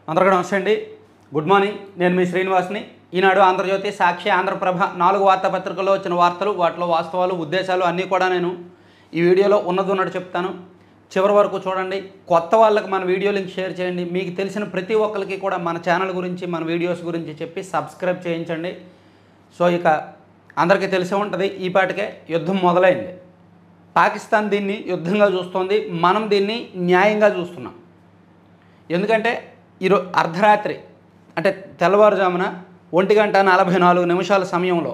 అందరికీ నమస్తే అండి. Good morning. నేను మీ శ్రీనివాస్ని. ఈనాడు, ఆంధ్రజ్యోతి, సాక్షి, ఆంధ్రప్రభ 4 వార్తాపత్రికల్లో వచ్చిన వార్తలు, వాటిలో వాస్తవాలు, ఉద్దేశాలు అన్నీ కూడా నేను ఈ వీడియోలో ఉన్నట్టు చెప్తాను. చివరి వరకు చూడండి. కొత్త వాళ్ళకి మన వీడియో లింక్ షేర్ చేయండి. మీకు తెలిసిన ప్రతి ఒక్కరికి కూడా మన ఛానల్ గురించి, మన వీడియోస్ గురించి చెప్పి సబ్స్క్రైబ్ చేయించండి. సో ఇక అందరికీ తెలిసే ఉంటుంది, ఈ పాటికే యుద్ధం మొదలైంది. పాకిస్తాన్ దీన్ని యుద్ధంగా చూస్తోంది, మనం దీన్ని న్యాయంగా చూస్తున్నాం. ఎందుకంటే ఈరోజు అర్ధరాత్రి అంటే తెల్లవారుజామున 1:44 సమయంలో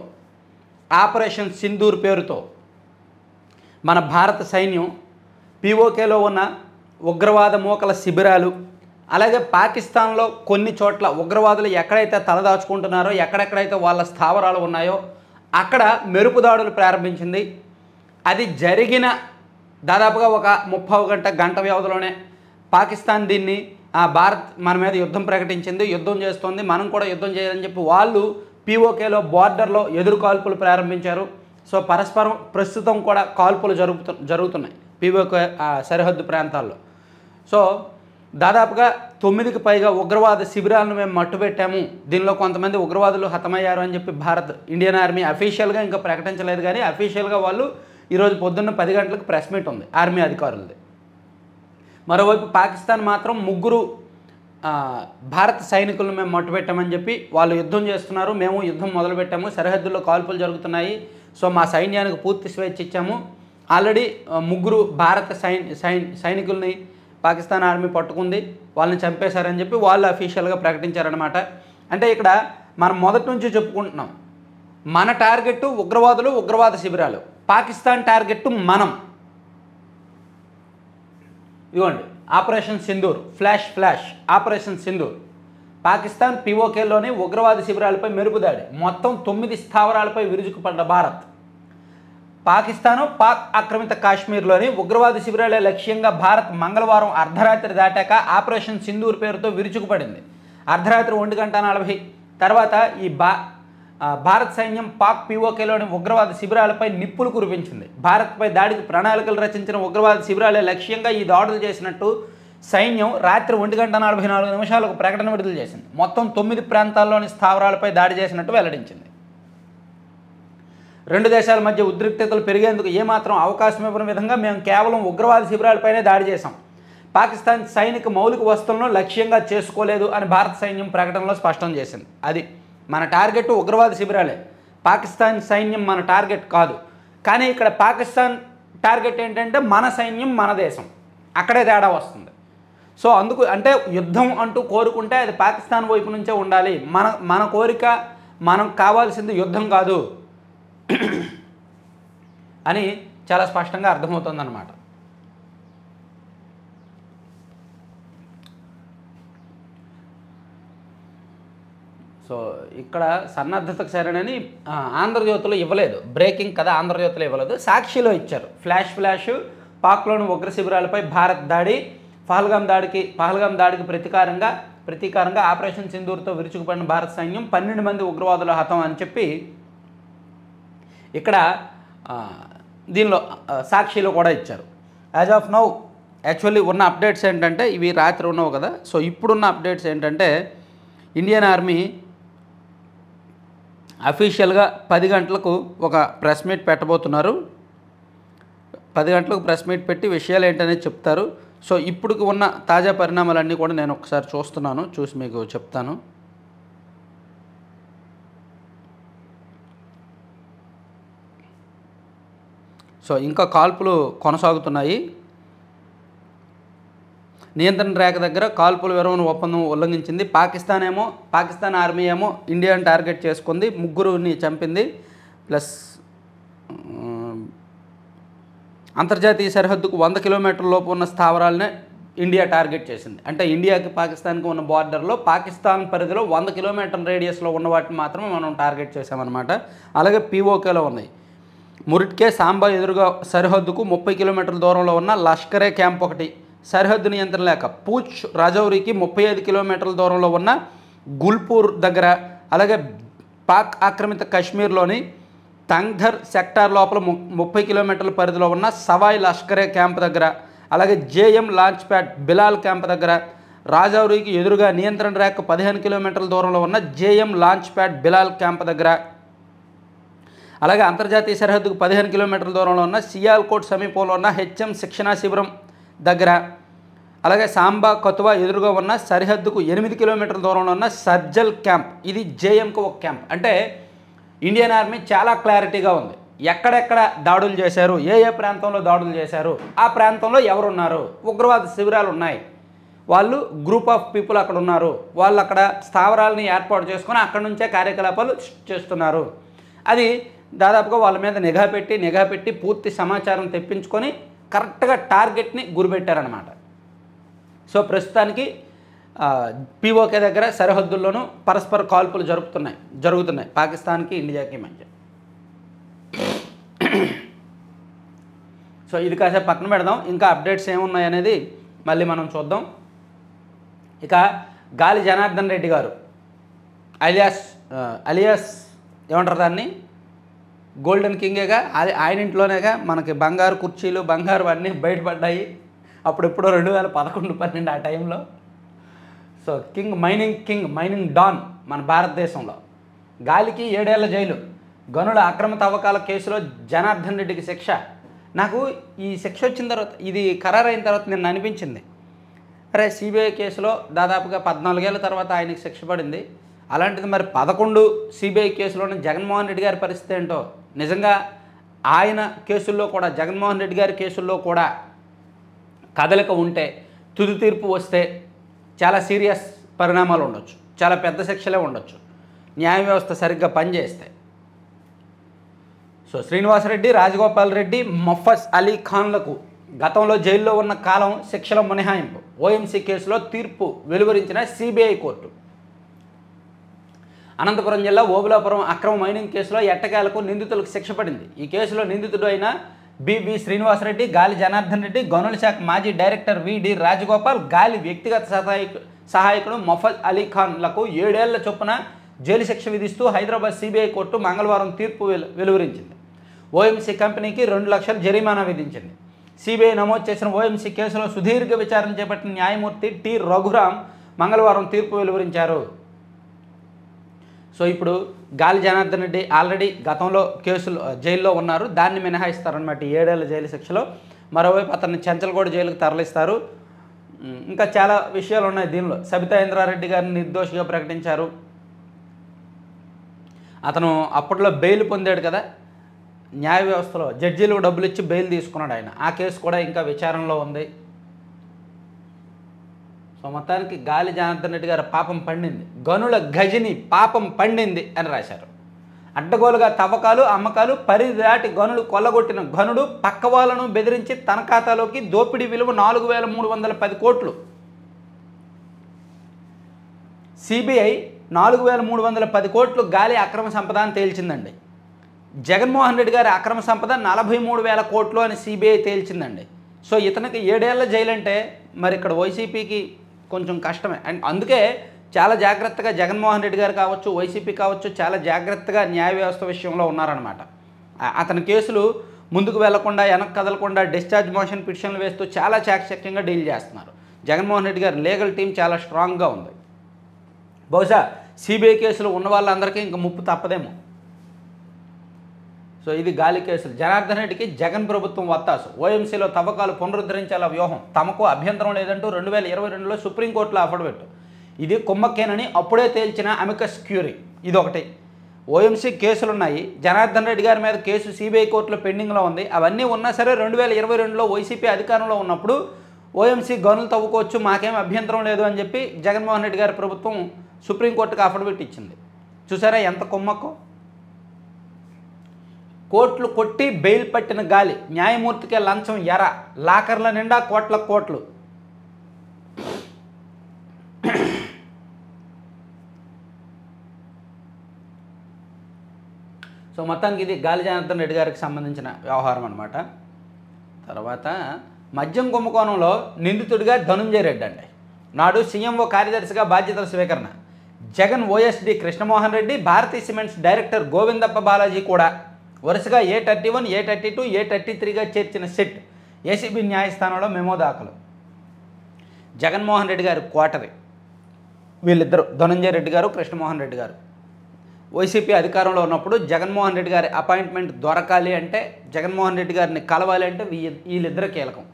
ఆపరేషన్ సింధూర్ పేరుతో మన భారత సైన్యం పీఓకేలో ఉన్న ఉగ్రవాద మూకల శిబిరాలు, అలాగే పాకిస్తాన్లో కొన్ని చోట్ల ఉగ్రవాదులు ఎక్కడైతే తలదాచుకుంటున్నారో, ఎక్కడెక్కడైతే వాళ్ళ స్థావరాలు ఉన్నాయో అక్కడ మెరుపు దాడులు ప్రారంభించింది. అది జరిగిన దాదాపుగా ఒక 30 గంట వ్యవధిలోనే పాకిస్తాన్ దీన్ని భారత్ మన మీద యుద్ధం ప్రకటించింది, యుద్ధం చేస్తోంది, మనం కూడా యుద్ధం చేయాలని చెప్పి వాళ్ళు పీఓకేలో బార్డర్లో ఎదురు కాల్పులు ప్రారంభించారు. సో పరస్పరం ప్రస్తుతం కూడా కాల్పులు జరుగుతున్నాయి పీఓకే సరిహద్దు ప్రాంతాల్లో. సో దాదాపుగా 9కి పైగా ఉగ్రవాద శిబిరాలను మేము మట్టుపెట్టాము, దీనిలో కొంతమంది ఉగ్రవాదులు హతమయ్యారు అని చెప్పి ఇండియన్ ఆర్మీ అఫీషియల్గా ఇంకా ప్రకటించలేదు. కానీ అఫీషియల్గా వాళ్ళు ఈరోజు పొద్దున్న 10 గంటలకు ప్రెస్ మీట్ ఉంది ఆర్మీ అధికారులది. మరోవైపు పాకిస్తాన్ మాత్రం 3 భారత సైనికులను మేము మట్టుపెట్టామని చెప్పి వాళ్ళు యుద్ధం చేస్తున్నారు, మేము యుద్ధం మొదలుపెట్టాము, సరిహద్దుల్లో కాల్పులు జరుగుతున్నాయి, సో మా సైన్యానికి పూర్తి స్వేచ్ఛ ఇచ్చాము. ఆల్రెడీ 3 భారత సైనికుల్ని పాకిస్తాన్ ఆర్మీ పట్టుకుంది, వాళ్ళని చంపేశారని చెప్పి వాళ్ళు అఫీషియల్గా ప్రకటించారనమాట. అంటే ఇక్కడ మనం మొదటి నుంచి చెప్పుకుంటున్నాం, మన టార్గెట్ ఉగ్రవాదులు, ఉగ్రవాద శిబిరాలు. పాకిస్తాన్ టార్గెట్ మనం. ఇవ్వండి operation Sindoor, flash operation Sindoor. Pakistan పీఓకేలోని ఉగ్రవాద శిబిరాలపై మెరుపుదాడి, మొత్తం 9 స్థావరాలపై విరుచుకుపడ్డ భారత్. పాకిస్తాను పాక్ ఆక్రమిత కాశ్మీర్లోని ఉగ్రవాద శిబిరాలే లక్ష్యంగా భారత్ మంగళవారం అర్ధరాత్రి దాటాక ఆపరేషన్ సింధూర్ పేరుతో విరుచుకుపడింది. అర్ధరాత్రి 1:40 తర్వాత ఈ భారత సైన్యం పాక్ పీఓకేలోని ఉగ్రవాద శిబిరాలపై నిప్పులు కురిపించింది. భారత్పై దాడికి ప్రణాళికలు రచించిన ఉగ్రవాద శిబిరాలే లక్ష్యంగా ఈ దాడులు చేసినట్టు సైన్యం రాత్రి 1:44 ప్రకటన విడుదల చేసింది. మొత్తం 9 ప్రాంతాల్లోని స్థావరాలపై దాడి చేసినట్టు వెల్లడించింది. 2 దేశాల మధ్య ఉద్రిక్తతలు పెరిగేందుకు ఏమాత్రం అవకాశం ఇవ్వని విధంగా మేము కేవలం ఉగ్రవాద శిబిరాలపైనే దాడి చేశాం, పాకిస్తాన్ సైనిక మౌలిక వస్తువులను లక్ష్యంగా చేసుకోలేదు అని భారత సైన్యం ప్రకటనలో స్పష్టం చేసింది. అది మన టార్గెట్ ఉగ్రవాద శిబిరాలే, పాకిస్తాన్ సైన్యం మన టార్గెట్ కాదు. కానీ ఇక్కడ పాకిస్తాన్ టార్గెట్ ఏంటంటే మన సైన్యం, మన దేశం. అక్కడే తేడా వస్తుంది. సో అందుకు అంటే యుద్ధం అంటూ కోరుకుంటే అది పాకిస్తాన్ వైపు నుంచే ఉండాలి. మన కోరిక, మనం కావాల్సింది యుద్ధం కాదు అని చాలా స్పష్టంగా అర్థమవుతుందన్నమాట. సో ఇక్కడ సన్నద్ధతకు సరేనని ఆంధ్రజ్యోతిలో ఇవ్వలేదు, బ్రేకింగ్ కదా, ఆంధ్రజ్యోతిలో ఇవ్వలేదు, సాక్షిలో ఇచ్చారు. ఫ్లాష్ పాక్లోని ఉగ్ర శిబిరాలపై భారత్ దాడి, పహల్గాం దాడికి ప్రతీకారంగా ఆపరేషన్ సింధూర్తో విరుచుకుపడిన భారత సైన్యం, 12 మంది ఉగ్రవాదుల హతం అని చెప్పి ఇక్కడ దీనిలో సాక్షిలో కూడా ఇచ్చారు. యాజ్ ఆఫ్ నౌ యాక్చువల్లీ ఉన్న అప్డేట్స్ ఏంటంటే, ఇవి రాత్రి ఉన్నవి కదా, సో ఇప్పుడున్న అప్డేట్స్ ఏంటంటే ఇండియన్ ఆర్మీ అఫీషియల్గా 10 గంటలకు ఒక ప్రెస్ మీట్ పెట్టబోతున్నారు. 10 గంటలకు ప్రెస్ మీట్ పెట్టి విషయాలు ఏంటనేది చెప్తారు. సో ఇప్పుడు ఉన్న తాజా పరిణామాలన్నీ కూడా నేను ఒకసారి చూసి మీకు చెప్తాను. సో ఇంకా కాల్పులు కొనసాగుతున్నాయి. నియంత్రణ రేఖ దగ్గర కాల్పుల విరమణ ఒప్పందం ఉల్లంఘించింది. పాకిస్తాన్ ఆర్మీ ఏమో ఇండియాను టార్గెట్ చేసుకుంది, 3 చంపింది. ప్లస్ అంతర్జాతీయ సరిహద్దుకు 100 కిలోమీటర్ల లోపు ఉన్న స్థావరాలనే ఇండియా టార్గెట్ చేసింది. అంటే ఇండియాకి పాకిస్తాన్కి ఉన్న బార్డర్లో పాకిస్తాన్ పరిధిలో 100 కిలోమీటర్ల రేడియస్లో ఉన్న వాటిని మాత్రమే మనం టార్గెట్ చేసామన్నమాట. అలాగే పీఓకేలో ఉన్నాయి. మురిట్కే సాంబా ఎదురుగా సరిహద్దుకు 30 కిలోమీటర్ల దూరంలో ఉన్న లష్కరే క్యాంప్ ఒకటి, సరిహద్దు నియంత్రణ లేక పూచ్ రాజౌరికి 35 కిలోమీటర్ల దూరంలో ఉన్న గుల్పూర్ దగ్గర, అలాగే పాక్ ఆక్రమిత కశ్మీర్లోని తంగ్ధర్ సెక్టార్ లోపల 30 కిలోమీటర్ల పరిధిలో ఉన్న సవాయ్ లష్కరే క్యాంప్ దగ్గర, అలాగే JM launch pad Bilal camp దగ్గర, రాజౌరికి ఎదురుగా నియంత్రణ రేఖ 15 కిలోమీటర్ల దూరంలో ఉన్న JM launch pad Bilal camp దగ్గర, అలాగే అంతర్జాతీయ సరిహద్దుకు 15 కిలోమీటర్ల దూరంలో ఉన్న సియాల్కోట్ సమీపంలో ఉన్న హెచ్ఎం శిక్షణా శిబిరం దగ్గర, అలాగే సాంబా కతువా ఎదురుగా ఉన్న సరిహద్దుకు 8 కిలోమీటర్ల దూరంలో ఉన్న సర్జల్ క్యాంప్. ఇది జేఎంకు ఒక క్యాంప్. అంటే ఇండియన్ ఆర్మీ చాలా క్లారిటీగా ఉంది, ఎక్కడెక్కడ దాడులు చేశారు, ఏ ఏ ప్రాంతంలో దాడులు చేశారు, ఆ ప్రాంతంలో ఎవరున్నారు, ఉగ్రవాద శిబిరాలు ఉన్నాయి, వాళ్ళు గ్రూప్ ఆఫ్ పీపుల్ అక్కడ ఉన్నారు, వాళ్ళు అక్కడ స్థావరాలని ఏర్పాటు చేసుకొని అక్కడ నుంచే కార్యకలాపాలు చేస్తున్నారు. అది దాదాపుగా వాళ్ళ మీద నిఘా పెట్టి పూర్తి సమాచారం తెప్పించుకొని కరెక్ట్గా టార్గెట్ని గురిపెట్టారనమాట. సో ప్రస్తుతానికి పీఓకే దగ్గర సరిహద్దుల్లోనూ పరస్పర కాల్పులు జరుగుతున్నాయి పాకిస్తాన్కి ఇండియాకి మధ్య. సో ఇది కాసేపు పక్కన పెడదాం, ఇంకా అప్డేట్స్ ఏమున్నాయి అనేది మళ్ళీ మనం చూద్దాం. ఇక గాలి జనార్దన్ రెడ్డి గారు అలియాస్ ఏమంటారు దాన్ని, గోల్డెన్ కింగేగా, అది ఆయన ఇంట్లోనేగా మనకి బంగారు కుర్చీలు బంగారు అన్నీ బయటపడ్డాయి అప్పుడెప్పుడో 2011-12 ఆ టైంలో. సో మైనింగ్ డాన్ మన భారతదేశంలో. గాలికి 7 ఏళ్ల జైలు, గనుల అక్రమ తవ్వకాల కేసులో జనార్దన్ రెడ్డికి శిక్ష. నాకు ఈ శిక్ష వచ్చిన తర్వాత, ఇది ఖరారైన తర్వాత నిన్న అనిపించింది, అరే సిబిఐ కేసులో దాదాపుగా 14 ఏళ్ళ తర్వాత ఆయనకి శిక్ష పడింది, అలాంటిది మరి 11 సిబిఐ కేసులోనే జగన్మోహన్ రెడ్డి గారి పరిస్థితి ఏంటో. నిజంగా ఆయన కేసుల్లో కూడా, జగన్మోహన్ రెడ్డి గారి కేసుల్లో కూడా కదలిక ఉంటే, తుది తీర్పు వస్తే చాలా సీరియస్ పరిణామాలు ఉండొచ్చు, చాలా పెద్ద శిక్షలే ఉండొచ్చు, న్యాయ వ్యవస్థ సరిగ్గా పనిచేస్తే. సో శ్రీనివాసరెడ్డి, రాజగోపాల్ రెడ్డి, మొఫజ్ అలీ ఖాన్లకు గతంలో జైల్లో ఉన్న కాలం శిక్షల మినహాయింపు. ఓఎంసీ కేసులో తీర్పు వెలువరించిన సిబిఐ కోర్టు. అనంతపురం జిల్లా ఓబులాపురం అక్రమ మైనింగ్ కేసులో ఎట్టకేలకు నిందితులకు శిక్ష పడింది. ఈ కేసులో నిందితుడు అయిన బివి శ్రీనివాసరెడ్డి, గాలి జనార్దన్ రెడ్డి, గనుల శాఖ మాజీ డైరెక్టర్ విడి రాజగోపాల్, గాలి వ్యక్తిగత సహాయకుడు మొఫజ్ అలీ ఖాన్లకు 7 ఏళ్ల చొప్పున జైలు శిక్ష విధిస్తూ హైదరాబాద్ సిబిఐ కోర్టు మంగళవారం తీర్పు వెలువరించింది. ఓఎంసీ కంపెనీకి 2 లక్షల జరిమానా విధించింది. సిబిఐ నమోదు చేసిన ఓఎంసీ కేసులో సుదీర్ఘ విచారణ చేపట్టిన న్యాయమూర్తి టి రఘురామ్ మంగళవారం తీర్పు వెలువరించారు. సో ఇప్పుడు గాలి జనార్దన్ రెడ్డి ఆల్రెడీ గతంలో కేసులు జైల్లో ఉన్నారు, దాన్ని మినహాయిస్తారనమాట 7 ఏళ్ల జైలు శిక్షలో. మరోవైపు అతన్ని చెంచల్గూడ జైలుకు తరలిస్తారు. ఇంకా చాలా విషయాలు ఉన్నాయి దీనిలో. సబితా ఇంద్రారెడ్డి గారిని నిర్దోషిగా ప్రకటించారు. అతను అప్పట్లో బెయిల్ పొందాడు కదా, న్యాయ వ్యవస్థలో జడ్జీలకు డబ్బులు ఇచ్చి బెయిల్ తీసుకున్నాడు ఆయన. ఆ కేసు కూడా ఇంకా విచారణలో ఉంది. సో మొత్తానికి గాలి జనార్దన్ రెడ్డి గారు పాపం పండింది, గనుల గజని పాపం పండింది అని రాశారు. అడ్డగోలుగా తవ్వకాలు, అమ్మకాలు, పరిధి దాటి గనులు కొల్లగొట్టిన గనుడు పక్క వాళ్ళను బెదిరించి తన ఖాతాలోకి దోపిడీ విలువ 4,310 కోట్లు. సిబిఐ 4,310 కోట్లు గాలి అక్రమ సంపద అని తేల్చిందండి. జగన్మోహన్ రెడ్డి గారి అక్రమ సంపద 43,000 కోట్లు అని సిబిఐ తేల్చిందండి. సో ఇతనికి 7 ఏళ్ల జైలు అంటే మరి ఇక్కడ వైసీపీకి కొంచెం కష్టమే. అండ్ అందుకే చాలా జాగ్రత్తగా జగన్మోహన్ రెడ్డి గారు కావచ్చు, వైసీపీ కావచ్చు, చాలా జాగ్రత్తగా న్యాయ వ్యవస్థ విషయంలో ఉన్నారనమాట. అతని కేసులు ముందుకు వెళ్లకుండా, వెనక్కి కదలకుండా డిశ్చార్జ్ మోషన్ పిటిషన్లు వేస్తూ చాలా చాకచక్యంగా డీల్ చేస్తున్నారు. జగన్మోహన్ రెడ్డి గారి లీగల్ టీం చాలా స్ట్రాంగ్గా ఉంది. బహుశా సిబిఐ కేసులు ఉన్న వాళ్ళందరికీ ఇంకా ముప్పు తప్పదేమో. సో ఇది గాలి కేసులు. జనార్దన్ రెడ్డికి జగన్ ప్రభుత్వం వత్తాసు. ఓఎంసీలో తవ్వకాలు పునరుద్ధరించాల వ్యూహం, తమకు అభ్యంతరం లేదంటూ 2022లో సుప్రీంకోర్టులో అఫిడవిట్. ఇది కుమ్మక్కేనని అప్పుడే తేల్చిన అమికస్ క్యూరీ. ఇదొకటి. ఓఎంసీ కేసులున్నాయి, జనార్దన్ రెడ్డి గారి మీద కేసు సిబిఐ కోర్టులో పెండింగ్లో ఉంది. అవన్నీ ఉన్నా సరే 2022లో వైసీపీ అధికారంలో ఉన్నప్పుడు ఓఎంసీ గనులు తవ్వుకోవచ్చు, మాకేం అభ్యంతరం లేదు అని చెప్పి జగన్మోహన్ రెడ్డి గారి ప్రభుత్వం సుప్రీంకోర్టుకు అఫిడవిట్ ఇచ్చింది. చూసారా ఎంత కుమ్మక్కో. కోట్లు కొట్టి బెయిల్ పట్టిన గాలి, న్యాయమూర్తికే లంచం ఎర, లాకర్ల నిండా కోట్లు. సో మొత్తానికి ఇది గాలి జనార్దన్ రెడ్డి గారికి సంబంధించిన వ్యవహారం అనమాట. తర్వాత మద్యం కుంభకోణంలో నిందితుడిగా ధనుంజయ రెడ్డి అండి. నాడు సీఎంఓ కార్యదర్శిగా బాధ్యతల స్వీకరణ. Jagan OSD Krishnamohan Reddy, Bharathi cements director Govindappa Balaji కూడా వరుసగా A31, A32, A33గా చేర్చిన సెట్. ఏసీబీ న్యాయస్థానంలో మెమో దాఖలు. జగన్మోహన్ రెడ్డి గారి కోటరీ. వీళ్ళిద్దరు ధనంజయ రెడ్డి గారు, కృష్ణమోహన్ రెడ్డి గారు. వైసీపీ అధికారంలో ఉన్నప్పుడు జగన్మోహన్ రెడ్డి గారి అపాయింట్మెంట్ దొరకాలి అంటే, జగన్మోహన్ రెడ్డి గారిని కలవాలి అంటే వీళ్ళిద్దరు కీలకం.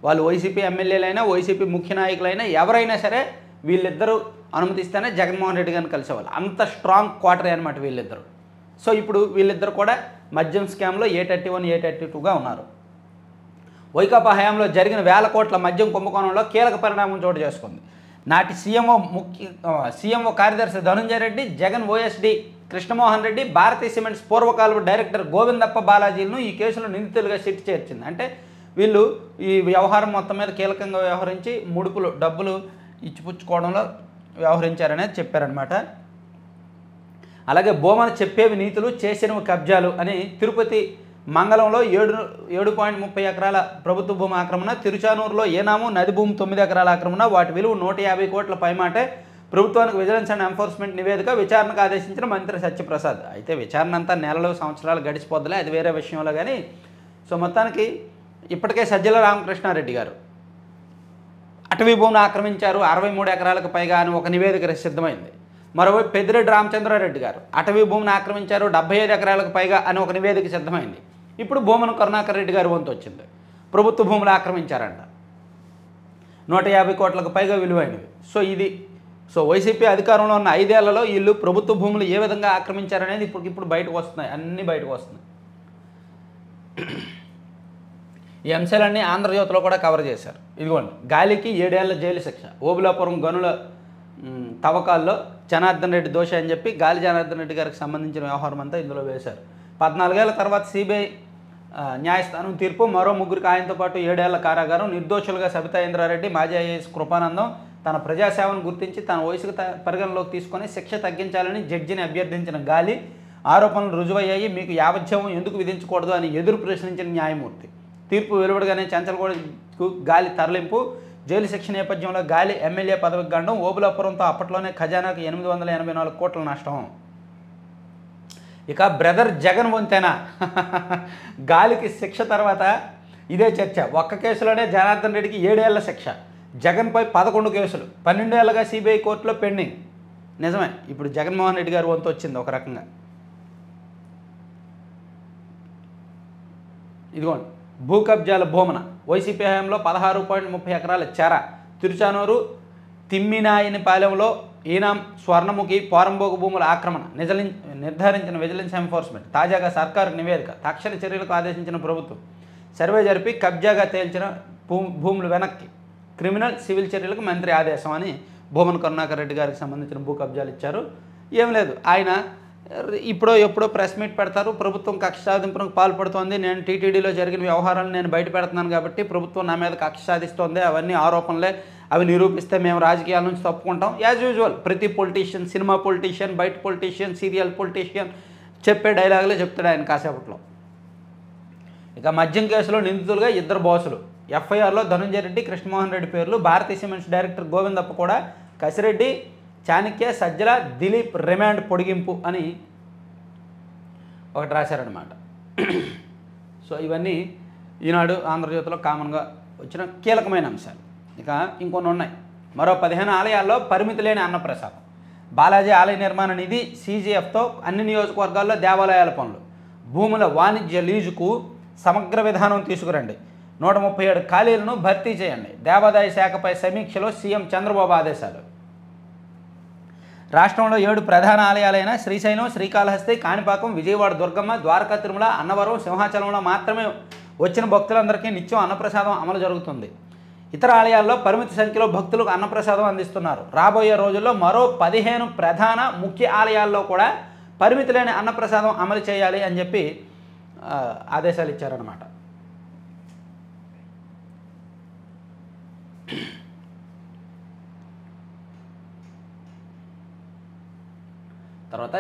వాళ్ళు వైసీపీ ఎమ్మెల్యేలైనా, వైసీపీ ముఖ్య నాయకులైనా ఎవరైనా సరే వీళ్ళిద్దరూ అనుమతిస్తేనే జగన్మోహన్ రెడ్డి గారిని కలిసేవాళ్ళు. అంత స్ట్రాంగ్ క్వార్టరీ అనమాట వీళ్ళిద్దరు. సో ఇప్పుడు వీళ్ళిద్దరు కూడా మద్యం స్కామ్లో A31, A32గా ఉన్నారు. వైకాపా హయాంలో జరిగిన వేల కోట్ల మద్యం కుంభకోణంలో కీలక పరిణామం చోటు చేసుకుంది. నాటి సీఎంఓ కార్యదర్శి ధనంజయ రెడ్డి, జగన్ ఓఎస్డీ కృష్ణమోహన్ రెడ్డి, భారతీ సిమెంట్స్ పూర్వకాలపు డైరెక్టర్ గోవిందప్ప బాలాజీలను ఈ కేసులో నిందితులుగా సిట్ చేర్చింది. అంటే వీళ్ళు ఈ వ్యవహారం మొత్తం మీద కీలకంగా వ్యవహరించి డబ్బులు ఇచ్చిపుచ్చుకోవడంలో వ్యవహరించారనేది చెప్పారనమాట. అలాగే భూమన చెప్పేవి నీతులు, చేసినవి కబ్జాలు అని తిరుపతి మంగళంలో 7.30 ఎకరాల ప్రభుత్వ భూమి ఆక్రమణ, తిరుచానూరులో ఏనాము నది భూమి 9 ఎకరాల ఆక్రమణ, వాటి విలువ 150 కోట్ల పైమాటే, ప్రభుత్వానికి విజిలెన్స్ అండ్ ఎన్ఫోర్స్మెంట్ నివేదిక, విచారణకు ఆదేశించిన మంత్రి సత్యప్రసాద్. అయితే విచారణ అంతా నెలలు సంవత్సరాలు గడిచిపోద్దులే, అది వేరే విషయంలో. కానీ సో మొత్తానికి ఇప్పటికే సజ్జల రామకృష్ణారెడ్డి గారు అటవీ భూమిని ఆక్రమించారు 63 ఎకరాలకు పైగా అని ఒక నివేదిక సిద్ధమైంది. మరోవైపు పెద్దిరెడ్డి రామచంద్రారెడ్డి గారు అటవీ భూమిని ఆక్రమించారు 75 ఎకరాలకు పైగా అని ఒక నివేదిక సిద్ధమైంది. ఇప్పుడు భూమన కరుణాకర్ రెడ్డి గారి వంతు వచ్చింది. ప్రభుత్వ భూములు ఆక్రమించారంట 150 కోట్లకు పైగా విలువైనవి. సో వైసీపీ అధికారంలో ఉన్న 5 ఏళ్లలో వీళ్ళు ప్రభుత్వ భూములు ఏ విధంగా ఆక్రమించారనేది ఇప్పుడు బయటకు వస్తున్నాయి, అన్నీ బయటకు వస్తున్నాయి. ఈ అంశాలన్నీ ఆంధ్రజ్యోతిలో కూడా కవర్ చేశారు. ఇదిగోండి, గాలికి 7 ఏళ్ల జైలు శిక్ష, ఓబులాపురం గనుల తవ్వకాల్లో జనార్దన్ రెడ్డి దోషి అని చెప్పి గాలి జనార్దన్ రెడ్డి గారికి సంబంధించిన వ్యవహారం అంతా ఇందులో వేశారు. 14 ఏళ్ల తర్వాత సిబిఐ న్యాయస్థానం తీర్పు, మరో ముగ్గురికి ఆయనతో పాటు 7 ఏళ్ల కారాగారం. నిర్దోషులుగా సబితా ఇంద్రారెడ్డి, మాజీ ఐఏఎస్ కృపానందం తన ప్రజాసేవను గుర్తించి తన వయసుకు పరిగణలోకి తీసుకొని శిక్ష తగ్గించాలని జడ్జిని అభ్యర్థించిన గాలి, ఆరోపణలు రుజువయ్యాయి, మీకు యావజ్జీవం ఎందుకు విధించకూడదు అని ఎదురు ప్రశ్నించిన న్యాయమూర్తి. తీర్పు వెలువడగానే చంచలగూడకు గాలి తరలింపు, జైలు శిక్ష నేపథ్యంలో గాలి ఎమ్మెల్యే పదవికి గండం, ఓబులాపురంతో అప్పట్లోనే ఖజానాకు 884 కోట్ల నష్టం. ఇక బ్రదర్ జగన్ వంతేనా గాలికి శిక్ష తర్వాత ఇదే చర్చ. ఒక్క కేసులోనే జనార్దన్ రెడ్డికి 7 ఏళ్ల శిక్ష, జగన్పై 11 కేసులు, 12 ఏళ్లుగా సిబిఐ కోర్టులో పెండింగ్. నిజమే, ఇప్పుడు జగన్మోహన్ రెడ్డి గారు వంతు వచ్చింది ఒక రకంగా. ఇదిగోండి, భూ కబ్జాల భూమన, వైసీపీ హయాంలో 16.30 ఎకరాల చెర, తిరుచానూరు తిమ్మినాయనిపాలెంలో ఈనాం స్వర్ణముఖి పోరంబోగు భూముల ఆక్రమణ నిర్ధారించిన విజిలెన్స్ ఎన్ఫోర్స్మెంట్. తాజాగా సర్కారు నివేదిక, తక్షణ చర్యలకు ఆదేశించిన ప్రభుత్వం. సర్వే జరిపి కబ్జాగా తేల్చిన భూములు వెనక్కి, క్రిమినల్ సివిల్ చర్యలకు మంత్రి ఆదేశం అని భూమన కరుణాకర్ రెడ్డి గారికి సంబంధించిన భూ కబ్జాలు ఇచ్చారు. ఏం లేదు, ఆయన ఎప్పుడో ప్రెస్ మీట్ పెడతారు, ప్రభుత్వం కక్ష సాధింపునకు పాల్పడుతోంది, నేను టీటీడీలో జరిగిన వ్యవహారాలను నేను బయట పెడుతున్నాను కాబట్టి ప్రభుత్వం నా మీద కక్ష సాధిస్తోంది, అవన్నీ ఆరోపణలే, అవి నిరూపిస్తే మేము రాజకీయాల నుంచి తప్పుకుంటాం. యాజ్ యూజువల్ ప్రతి పొలిటీషియన్, సినిమా పొలిటీషియన్, బయట పొలిటీషియన్, సీరియల్ పొలిటీషియన్ చెప్పే డైలాగులే చెప్తాడు ఆయన కాసేపట్లో. ఇక మద్యం కేసులో నిందితులుగా 2 బాసులు. ఎఫ్ఐఆర్లో ధనంజయ రెడ్డి, కృష్ణమోహన్ రెడ్డి పేర్లు, భారతీ సిమెంట్స్ డైరెక్టర్ గోవిందప్ప కూడా, కసిరెడ్డి, చాణక్య, సజ్జల, దిలీప్ రిమాండ్ పొడిగింపు అని ఒకటి రాశారనమాట. సో ఇవన్నీ ఈనాడు ఆంధ్రజ్యోతిలో కామన్గా వచ్చిన కీలకమైన అంశాలు. ఇక ఇంకొన్ని ఉన్నాయి. మరో 15 ఆలయాల్లో పరిమితి లేని అన్నప్రసాదం. బాలాజీ ఆలయ నిర్మాణ నిధి CGFతో అన్ని నియోజకవర్గాల్లో దేవాలయాల పనులు. భూముల వాణిజ్య లీజుకు సమగ్ర విధానం తీసుకురండి, 137 ఖాళీలను భర్తీ చేయండి. దేవాదాయ శాఖపై సమీక్షలో సీఎం చంద్రబాబు ఆదేశాలు. రాష్ట్రంలో 7 ప్రధాన ఆలయాలైన శ్రీశైలం, శ్రీకాళహస్తి, కాణిపాకం, విజయవాడ దుర్గమ్మ, ద్వారకా తిరుమల, అన్నవరం, సింహాచలంలో మాత్రమే వచ్చిన భక్తులందరికీ నిత్యం అన్నప్రసాదం అమలు జరుగుతుంది. ఇతర ఆలయాల్లో పరిమిత సంఖ్యలో భక్తులకు అన్నప్రసాదం అందిస్తున్నారు. రాబోయే రోజుల్లో మరో 15 ప్రధాన ముఖ్య ఆలయాల్లో కూడా పరిమితి లేని అన్నప్రసాదం అమలు చేయాలి అని చెప్పి ఆదేశాలు ఇచ్చారన్నమాట. తర్వాత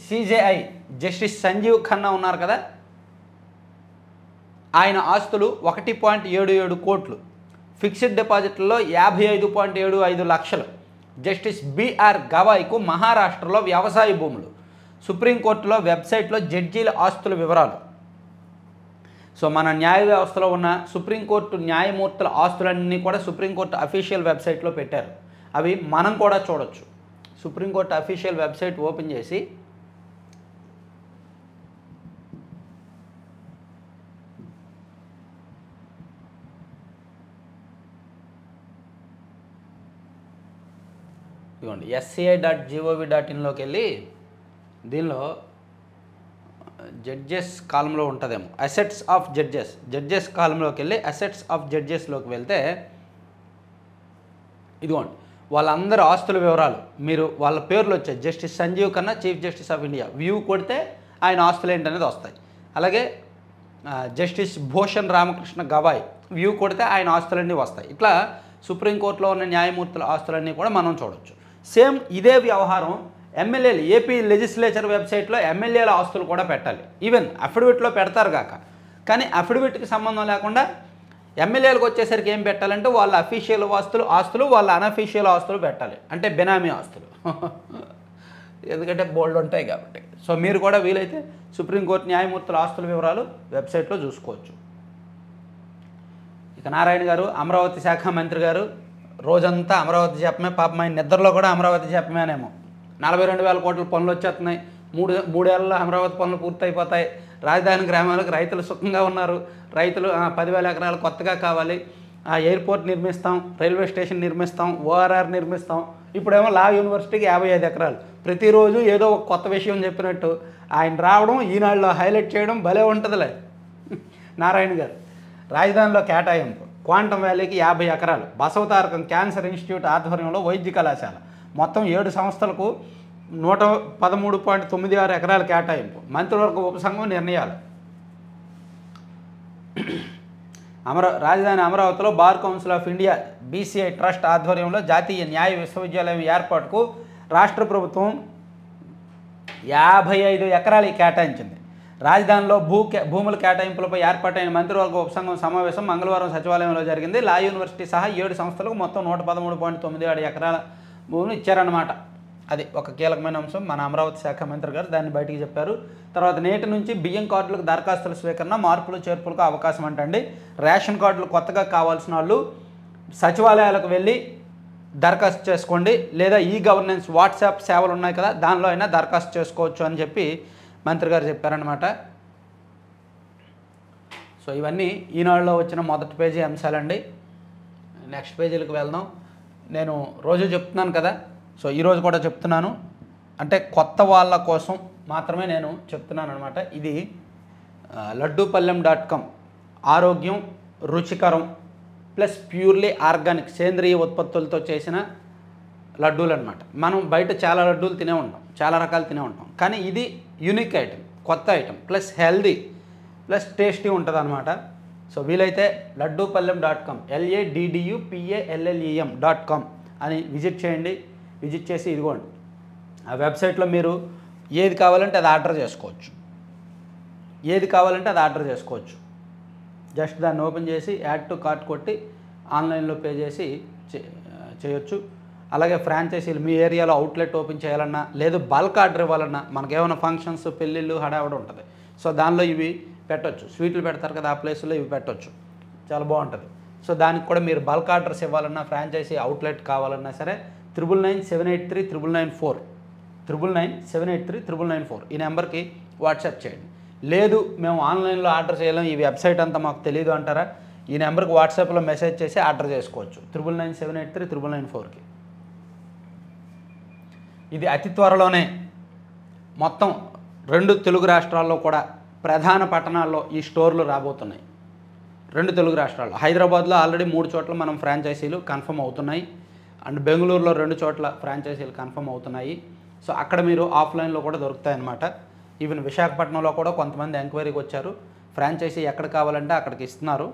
CJI జస్టిస్ సంజీవ్ ఖన్నా ఉన్నారు కదా, ఆయన ఆస్తులు 1.77 కోట్లు, ఫిక్స్డ్ డిపాజిట్లలో 55.75 లక్షలు. జస్టిస్ BR గవాయ్కు మహారాష్ట్రలో వ్యవసాయ భూములు. సుప్రీంకోర్టులో వెబ్సైట్లో జడ్జీల ఆస్తుల వివరాలు. సో మన న్యాయ వ్యవస్థలో ఉన్న సుప్రీంకోర్టు న్యాయమూర్తుల ఆస్తులన్నీ కూడా సుప్రీంకోర్టు అఫీషియల్ వెబ్సైట్లో పెట్టారు. అవి మనం కూడా చూడొచ్చు. సుప్రీంకోర్టు అఫీషియల్ వెబ్సైట్ ఓపెన్ చేసి ఇదిగోండి sci.gov.inలోకి వెళ్ళి దీనిలో జడ్జెస్ కాలంలో ఉంటుందేమో, అసెట్స్ ఆఫ్ జడ్జెస్ కాలంలోకి వెళ్ళి అసెట్స్ ఆఫ్ జడ్జెస్లోకి వెళ్తే ఇదిగోండి వాళ్ళందరి ఆస్తుల వివరాలు మీరు వాళ్ళ పేర్లు వచ్చాయి. Justice Sanjiv Khanna, chief justice of India. View కొడితే ఆయన ఆస్తులు ఏంటనేది వస్తాయి. అలాగే జస్టిస్ భూషణ్ రామకృష్ణ గవాయ్ వ్యూ కొడితే ఆయన ఆస్తులన్నీ వస్తాయి. ఇట్లా సుప్రీంకోర్టులో ఉన్న న్యాయమూర్తుల ఆస్తులన్నీ కూడా మనం చూడొచ్చు. సేమ్ ఇదే వ్యవహారం ఎమ్మెల్యేలు ఏపీ లెజిస్లేచర్ వెబ్సైట్లో ఎమ్మెల్యేల ఆస్తులు కూడా పెట్టాలి. ఈవెన్ అఫిడవిట్లో పెడతారు కాక, కానీ అఫిడవిట్కి సంబంధం లేకుండా ఎమ్మెల్యేలకు వచ్చేసరికి ఏం పెట్టాలంటే వాళ్ళ అఫీషియల్ ఆస్తులు వాళ్ళ అనఫీషియల్ ఆస్తులు పెట్టాలి. అంటే బెనామీ ఆస్తులు ఎందుకంటే బోల్డ్ ఉంటాయి కాబట్టి. సో మీరు కూడా వీలైతే సుప్రీంకోర్టు న్యాయమూర్తుల ఆస్తుల వివరాలు వెబ్సైట్లో చూసుకోవచ్చు. ఇక నారాయణ గారు అమరావతి శాఖ మంత్రి గారు రోజంతా అమరావతి చెప్పమే. పాపం ఆయన నిద్రలో కూడా అమరావతి చెప్పమేనేమో. 42,000 కోట్ల పనులు వచ్చేస్తున్నాయి. మూడేళ్లలో అమరావతి పనులు పూర్తయిపోతాయి. రాజధాని గ్రామాలకు రైతులు సుఖంగా ఉన్నారు. రైతులు 10,000 ఎకరాలు కొత్తగా కావాలి, ఎయిర్పోర్ట్ నిర్మిస్తాం, రైల్వే స్టేషన్ నిర్మిస్తాం, ఓఆర్ఆర్ నిర్మిస్తాం. ఇప్పుడేమో లా యూనివర్సిటీకి 55 ఎకరాలు. ప్రతిరోజు ఏదో ఒక కొత్త విషయం చెప్పినట్టు ఆయన రావడం, ఈనాడులో హైలైట్ చేయడం భలే ఉంటుందిలే. నారాయణ గారు రాజధానిలో కేటాయింపు, క్వాంటమ్ వ్యాలీకి 50 ఎకరాలు, బసవతారకం క్యాన్సర్ ఇన్స్టిట్యూట్ ఆధ్వర్యంలో వైద్య కళాశాల, మొత్తం 7 సంస్థలకు 113.96 ఎకరాల కేటాయింపు, మంత్రివర్గ ఉపసంఘం నిర్ణయాలు. రాజధాని అమరావతిలో bar council of India BCI trust ఆధ్వర్యంలో జాతీయ న్యాయ విశ్వవిద్యాలయం ఏర్పాటుకు రాష్ట్ర ప్రభుత్వం 55 ఎకరాలు కేటాయించింది. రాజధానిలో భూముల కేటాయింపులపై ఏర్పాటైన మంత్రివర్గ ఉపసంఘం సమావేశం మంగళవారం సచివాలయంలో జరిగింది. లా యూనివర్సిటీ సహా 7 సంస్థలకు మొత్తం 113.97 ఎకరాల భూమిని ఇచ్చారన్నమాట. అది ఒక కీలకమైన అంశం. మన అమరావతి శాఖ మంత్రి గారు దాన్ని బయటికి చెప్పారు. తర్వాత నేటి నుంచి బియ్యం కార్డులకు దరఖాస్తుల స్వీకరణ, మార్పులు చేర్పులకు అవకాశం అంటండి. రేషన్ కార్డులు కొత్తగా కావాల్సిన వాళ్ళు సచివాలయాలకు వెళ్ళి దరఖాస్తు చేసుకోండి, లేదా ఈ గవర్నెన్స్ వాట్సాప్ సేవలు ఉన్నాయి కదా దానిలో అయినా దరఖాస్తు చేసుకోవచ్చు అని చెప్పి మంత్రి గారు చెప్పారనమాట. సో ఇవన్నీ ఈనాడులో వచ్చిన మొదటి పేజీ అంశాలండి. నెక్స్ట్ పేజీలకు వెళ్దాం. నేను రోజు చెప్తున్నాను కదా, సో ఈరోజు కూడా చెప్తున్నాను. అంటే కొత్త వాళ్ళ కోసం మాత్రమే నేను చెప్తున్నాను అనమాట. ఇది లడ్డూపల్లెం.com ఆరోగ్యం రుచికరం ప్లస్ ప్యూర్లీ ఆర్గానిక్ సేంద్రియ ఉత్పత్తులతో చేసిన లడ్డూలు అనమాట. మనం బయట చాలా లడ్డూలు తినే ఉంటాం, చాలా రకాలు తినే ఉంటాం, కానీ ఇది యూనిక్ ఐటెం, కొత్త item, plus healthy plus tasty ఉంటుంది అనమాట. సో వీలైతే లడ్డూపల్లెం.com LADDUPALLEM.com అని విజిట్ చేయండి. విజిట్ చేసి ఇదిగోండి ఆ వెబ్సైట్లో మీరు ఏది కావాలంటే అది ఆర్డర్ చేసుకోవచ్చు. జస్ట్ దాన్ని ఓపెన్ చేసి యాడ్ టు కార్ట్ కొట్టి ఆన్లైన్లో పే చేసి చేయొచ్చు. అలాగే ఫ్రాంచైజీలు మీ ఏరియాలో అవుట్లెట్ ఓపెన్ చేయాలన్నా, లేదు బల్క్ ఆర్డర్ ఇవ్వాలన్నా, మనకేమైనా ఫంక్షన్స్ పెళ్ళిళ్ళు హడావిడి ఉంటుంది, సో దానిలో ఇవి పెట్టవచ్చు. స్వీట్లు పెడతారు కదా, ఆ ప్లేస్లో ఇవి పెట్టవచ్చు, చాలా బాగుంటుంది. సో దానికి కూడా మీరు బల్క్ ఆర్డర్స్ ఇవ్వాలన్నా, ఫ్రాంచైజీ అవుట్లెట్ కావాలన్నా సరే 9997839994 9997839994 ఈ నెంబర్కి వాట్సాప్ చేయండి. లేదు మేము ఆన్లైన్లో ఆర్డర్ చేయలేం, ఈ వెబ్సైట్ అంతా మాకు తెలియదు అంటారా, ఈ నెంబర్కి వాట్సాప్లో మెసేజ్ చేసి ఆర్డర్ చేసుకోవచ్చు 9997839994కి. ఇది అతి త్వరలోనే మొత్తం 2 తెలుగు రాష్ట్రాల్లో కూడా ప్రధాన పట్టణాల్లో ఈ స్టోర్లు రాబోతున్నాయి. 2 తెలుగు రాష్ట్రాల్లో, హైదరాబాద్లో ఆల్రెడీ 3 చోట్ల మనం ఫ్రాంచైజీలు కన్ఫర్మ్ అవుతున్నాయి, అండ్ బెంగళూరులో 2 చోట్ల ఫ్రాంచైజీలు కన్ఫర్మ్ అవుతున్నాయి. సో అక్కడ మీరు ఆఫ్లైన్లో కూడా దొరుకుతాయన్నమాట. ఈవెన్ విశాఖపట్నంలో కూడా కొంతమంది ఎంక్వైరీకి వచ్చారు, ఫ్రాంచైజీ ఎక్కడ కావాలంటే అక్కడికి ఇస్తున్నారు.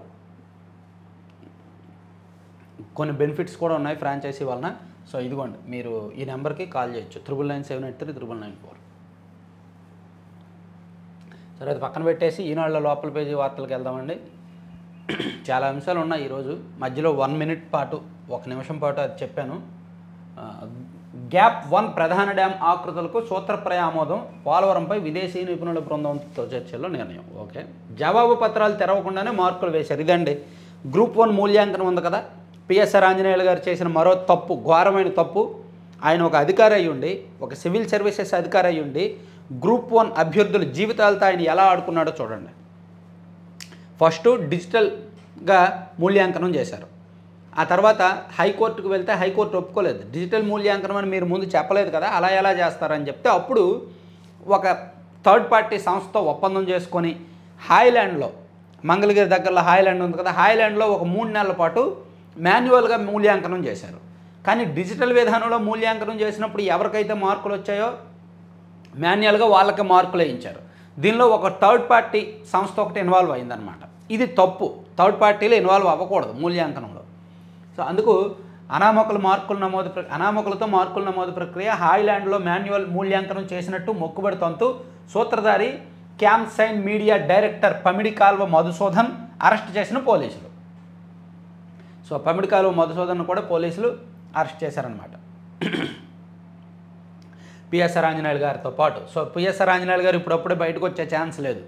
కొన్ని బెనిఫిట్స్ కూడా ఉన్నాయి ఫ్రాంచైజీ వలన. సో ఇదిగోండి మీరు ఈ నెంబర్కి కాల్ చేయొచ్చు 9997839994. సరే అది పక్కన పెట్టేసి ఈనాళ్ళ లోపల పేజీ వార్తలకు వెళ్దామండి. చాలా అంశాలు ఉన్నాయి ఈరోజు. మధ్యలో 1 మినిట్ పాటు 1 నిమిషం పాటు అది చెప్పాను. గ్యాప్ 1 ప్రధాన డ్యాం ఆకృతులకు సూత్రప్రాయ ఆమోదం, పోలవరంపై విదేశీ నిపుణుల బృందంతో చర్చల్లో నిర్ణయం. ఓకే, జవాబు పత్రాలు తెరవకుండానే మార్కులు వేశారు. ఇదండి గ్రూప్ 1 మూల్యాంకనం ఉంది కదా, పిఎస్ఆర్ ఆంజనేయులు గారు చేసిన మరో తప్పు, ఘోరమైన తప్పు. ఆయన ఒక అధికారి అయ్యుండి, ఒక సివిల్ సర్వీసెస్ అధికారి అయ్యుండి గ్రూప్ 1 అభ్యర్థుల జీవితాలతో ఆయన ఎలా ఆడుకున్నాడో చూడండి. ఫస్ట్ డిజిటల్గా మూల్యాంకనం చేశారు, ఆ తర్వాత హైకోర్టుకు వెళ్తే హైకోర్టు ఒప్పుకోలేదు. డిజిటల్ మూల్యాంకనం అని మీరు ముందు చెప్పలేదు కదా, అలా ఎలా చేస్తారని చెప్తే అప్పుడు ఒక థర్డ్ పార్టీ సంస్థతో ఒప్పందం చేసుకొని హాయ్లాండ్లో, మంగళగిరి దగ్గరలో హాయ్లాండ్ ఉంది కదా, హాయ్లాండ్లో ఒక 3 నెలల పాటు మాన్యువల్గా మూల్యాంకనం చేశారు. కానీ డిజిటల్ విధానంలో మూల్యాంకనం చేసినప్పుడు ఎవరికైతే మార్కులు వచ్చాయో మాన్యువల్గా వాళ్ళకి మార్కులు వేయించారు. దీనిలో ఒక థర్డ్ పార్టీ సంస్థ ఒకటి ఇన్వాల్వ్ అయిందనమాట. ఇది తప్పు, థర్డ్ పార్టీలు ఇన్వాల్వ్ అవ్వకూడదు మూల్యాంకనంలో. సో అందుకు అనామకులతో మార్కుల నమోదు ప్రక్రియ హాయ్లాండ్లో మాన్యువల్ మూల్యాంకనం చేసినట్టు మొక్కుబడి తంతు సూత్రధారి campaign media director Pamidikalva Madhusudan arrest చేసిన పోలీసులు. సో పమిడికాల్వ మధుసూదన్ కూడా పోలీసులు అరెస్ట్ చేశారనమాట పిఎస్ఆర్ ఆంజనేయులు గారితో పాటు. సో పిఎస్ఆర్ ఆంజనేయులు గారు ఇప్పుడప్పుడే బయటకు వచ్చే ఛాన్స్ లేదు.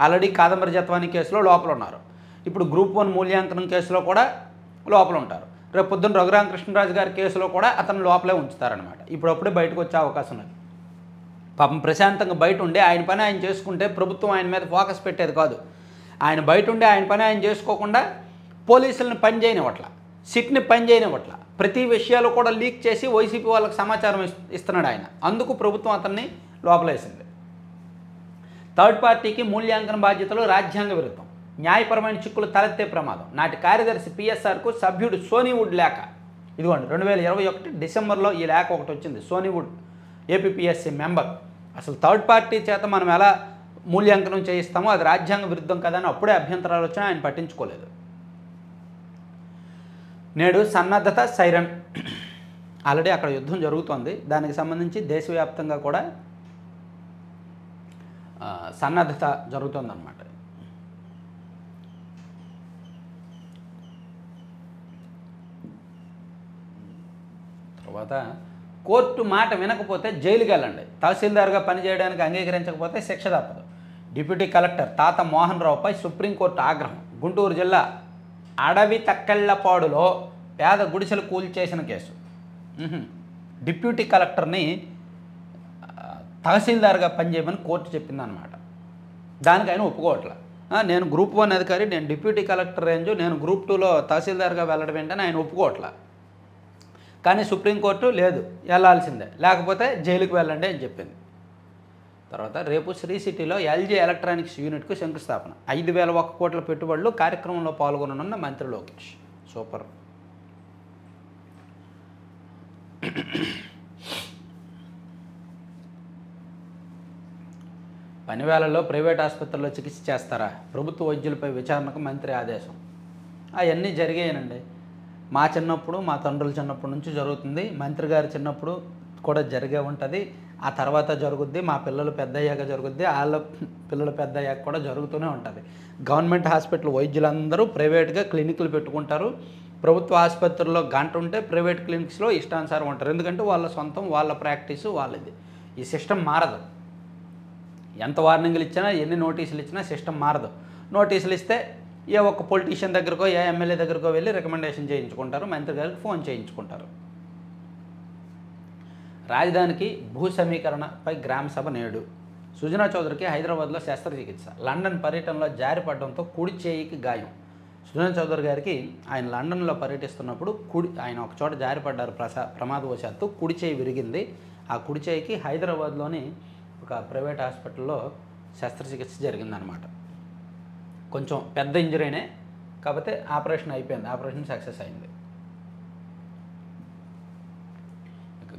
ఆల్రెడీ కాదంబరి జత్వాని కేసులో లోపల ఉన్నారు, ఇప్పుడు గ్రూప్ 1 మూల్యాంకనం కేసులో కూడా లోపల ఉంటారు. రేపు పొద్దున్న రఘురామకృష్ణరాజు గారి కేసులో కూడా అతను లోపలే ఉంచుతారనమాట. ఇప్పుడప్పుడే బయటకు వచ్చే అవకాశం ఉంది. పాపం ప్రశాంతంగా బయట ఉండి ఆయన పని ఆయన చేసుకుంటే ప్రభుత్వం ఆయన మీద ఫోకస్ పెట్టేది కాదు. ఆయన బయట ఉండి ఆయన పని ఆయన చేసుకోకుండా పోలీసులను పని చేయనివ్వట్ల, సిట్ని పని చేయనివ్వట్ల, ప్రతి విషయాలు కూడా లీక్ చేసి వైసీపీ వాళ్ళకి సమాచారం ఇస్తున్నాడు ఆయన. అందుకు ప్రభుత్వం అతన్ని లోపలేసింది. థర్డ్ పార్టీకి మూల్యాంకన బాధ్యతలు రాజ్యాంగ విరుద్ధం, న్యాయపరమైన చిక్కులు తలెత్తే ప్రమాదం. నాటి కార్యదర్శి పిఎస్ఆర్కు సభ్యుడు సోనీవుడ్ లేఖ. ఇదిగోండి 2021 డిసెంబర్లో ఈ లేఖ ఒకటి వచ్చింది. సోనీవుడ్ ఏపీపీఎస్సీ మెంబర్. అసలు థర్డ్ పార్టీ చేత మనం ఎలా మూల్యాంకనం చేయిస్తామో అది రాజ్యాంగ విరుద్ధం కదా అని అప్పుడే అభ్యంతరాలు వచ్చినా ఆయన పట్టించుకోలేదు. నేడు సన్నద్ధత సైరన్. ఆల్రెడీ అక్కడ యుద్ధం జరుగుతోంది, దానికి సంబంధించి దేశవ్యాప్తంగా కూడా సన్నద్ధత జరుగుతుందన్నమాట. తర్వాత కోర్టు మాట వినకపోతే జైలుకి వెళ్ళండి, తహసీల్దార్గా పనిచేయడానికి అంగీకరించకపోతే శిక్ష తప్పదు. డిప్యూటీ కలెక్టర్ తాత మోహన్ రావుపై సుప్రీంకోర్టు ఆగ్రహం. గుంటూరు జిల్లా అడవి తక్కెళ్లపాడులో పేద గుడిసెలు కూల్చేసిన కేసు. డిప్యూటీ కలెక్టర్ని తహసీల్దార్గా పనిచేయమని కోర్టు చెప్పిందనమాట. దానికి ఆయన ఒప్పుకోవట్ల. నేను గ్రూప్ 1 అధికారి, నేను డిప్యూటీ కలెక్టర్ రేంజు, నేను గ్రూప్ 2లో తహసీల్దార్గా వెళ్ళడం ఏంటని ఆయన ఒప్పుకోవట్ల. కానీ సుప్రీంకోర్టు లేదు, వెళ్ళాల్సిందే, లేకపోతే జైలుకి వెళ్ళండి అని చెప్పింది. తర్వాత రేపు శ్రీ సిటీలో ఎల్జీ ఎలక్ట్రానిక్స్ యూనిట్కు శంకుస్థాపన. 5,001 కోట్ల పెట్టుబడులు. కార్యక్రమంలో పాల్గొననున్న మంత్రి లోకేష్. సూపర్. పనివేళల్లో ప్రైవేట్ ఆసుపత్రుల్లో చికిత్స చేస్తారా? ప్రభుత్వ వైద్యులపై విచారణకు మంత్రి ఆదేశం. అవన్నీ జరిగాయనండి. మా చిన్నప్పుడు, మా తండ్రుల చిన్నప్పటి నుంచి జరుగుతుంది, మంత్రి గారి చిన్నప్పుడు కూడా జరిగే ఉంటుంది, ఆ తర్వాత జరుగుద్ది, మా పిల్లలు పెద్ద అయ్యాక జరుగుద్ది, వాళ్ళ పిల్లలు పెద్ద అయ్యాక కూడా జరుగుతూనే ఉంటుంది. గవర్నమెంట్ హాస్పిటల్ వైద్యులందరూ ప్రైవేట్గా క్లినిక్లు పెట్టుకుంటారు. ప్రభుత్వ ఆసుపత్రుల్లో గంట ఉంటే ప్రైవేట్ క్లినిక్స్లో ఇష్టానుసారం ఉంటారు. ఎందుకంటే వాళ్ళ సొంతం, వాళ్ళ ప్రాక్టీసు వాళ్ళది. ఈ సిస్టమ్ మారదు. ఎంత వార్నింగ్లు ఇచ్చినా, ఎన్ని నోటీసులు ఇచ్చినా సిస్టమ్ మారదు. నోటీసులు ఇస్తే ఏ ఒక్క పొలిటీషియన్ దగ్గరకో, ఏ ఎమ్మెల్యే దగ్గరకో వెళ్ళి రికమెండేషన్ చేయించుకుంటారు, మంత్రి గారికి ఫోన్ చేయించుకుంటారు. రాజధానికి భూ సమీకరణపై గ్రామసభ నేడు. సుజనా చౌదరికి హైదరాబాద్లో శస్త్రచికిత్స. లండన్ పర్యటనలో జారిపడడంతో కుడి చేయికి గాయం. సుజనా చౌదరి గారికి ఆయన లండన్లో పర్యటిస్తున్నప్పుడు ఆయన ఒక చోట జారిపడ్డారు, ప్రమాదవశాత్తు కుడి చేయి విరిగింది. ఆ కుడి చేయికి హైదరాబాద్లోని ఒక ప్రైవేట్ హాస్పిటల్లో శస్త్రచికిత్స జరిగిందనమాట. కొంచెం పెద్ద ఇంజరీనే, కాకపోతే ఆపరేషన్ అయిపోయింది, ఆపరేషన్ సక్సెస్ అయింది.